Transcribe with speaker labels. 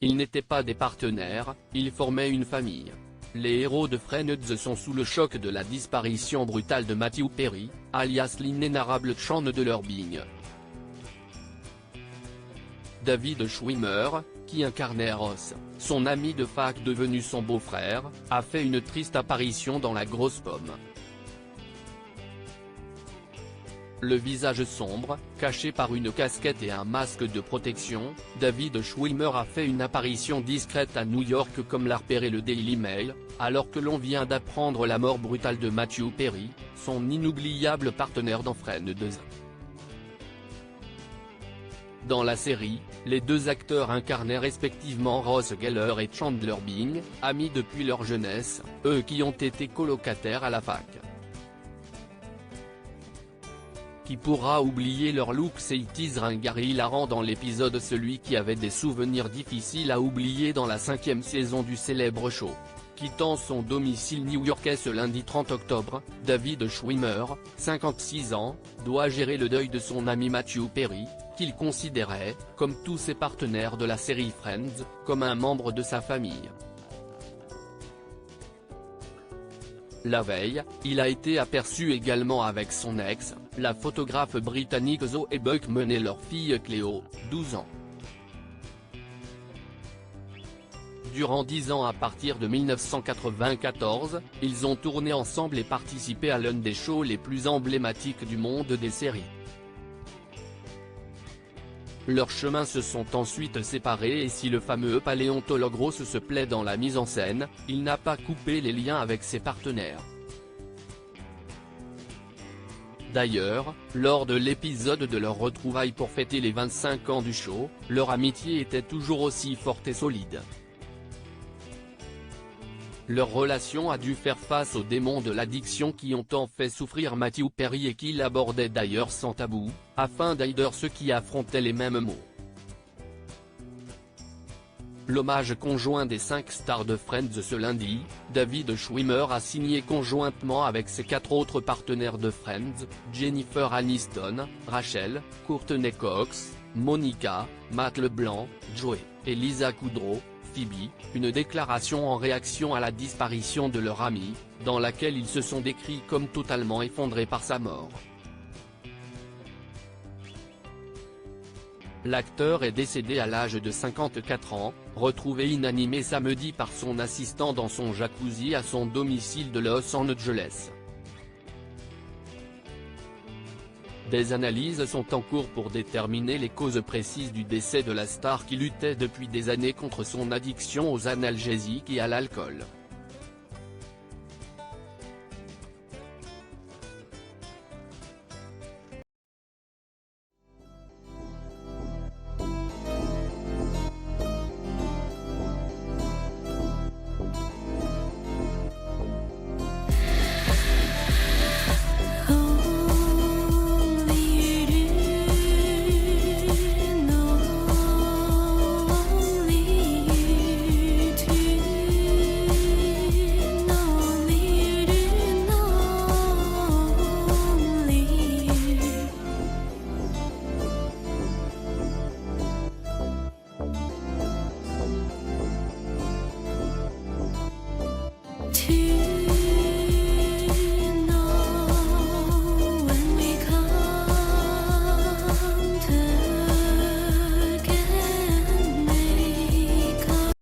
Speaker 1: Ils n'étaient pas des partenaires, ils formaient une famille. Les héros de Friends sont sous le choc de la disparition brutale de Matthew Perry, alias l'inénarrable Chandler Bing. David Schwimmer, qui incarnait Ross, son ami de fac devenu son beau-frère, a fait une triste apparition dans La Grosse Pomme. Le visage sombre, caché par une casquette et un masque de protection, David Schwimmer a fait une apparition discrète à New York comme l'a repéré le Daily Mail, alors que l'on vient d'apprendre la mort brutale de Matthew Perry, son inoubliable partenaire dans Friends. Dans la série, les deux acteurs incarnaient respectivement Ross Geller et Chandler Bing, amis depuis leur jeunesse, eux qui ont été colocataires à la fac. Qui pourra oublier leur look 80s ringard et hilarant dans l'épisode Celui qui avait des souvenirs difficiles à oublier dans la 5e saison du célèbre show. Quittant son domicile new-yorkais ce lundi 30 octobre, David Schwimmer, 56 ans, doit gérer le deuil de son ami Matthew Perry, qu'il considérait, comme tous ses partenaires de la série Friends, comme un membre de sa famille. La veille, il a été aperçu également avec son ex, la photographe britannique Zoe Buckman et leur fille Cléo, 12 ans. Durant 10 ans à partir de 1994, ils ont tourné ensemble et participé à l'un des shows les plus emblématiques du monde des séries. Leurs chemins se sont ensuite séparés et si le fameux paléontologue Ross se plaît dans la mise en scène, il n'a pas coupé les liens avec ses partenaires. D'ailleurs, lors de l'épisode de leur retrouvaille pour fêter les 25 ans du show, leur amitié était toujours aussi forte et solide. Leur relation a dû faire face aux démons de l'addiction qui ont tant fait souffrir Matthew Perry et qu'il abordait d'ailleurs sans tabou, afin d'aider ceux qui affrontaient les mêmes maux. L'hommage conjoint des 5 stars de Friends ce lundi, David Schwimmer a signé conjointement avec ses 4 autres partenaires de Friends, Jennifer Aniston, Rachel, Courtney Cox, Monica, Matt LeBlanc, Joey, et Lisa Kudrow, Phoebe, une déclaration en réaction à la disparition de leur ami, dans laquelle ils se sont décrits comme totalement effondrés par sa mort. L'acteur est décédé à l'âge de 54 ans, retrouvé inanimé samedi par son assistant dans son jacuzzi à son domicile de Los Angeles. Des analyses sont en cours pour déterminer les causes précises du décès de la star qui luttait depuis des années contre son addiction aux analgésiques et à l'alcool.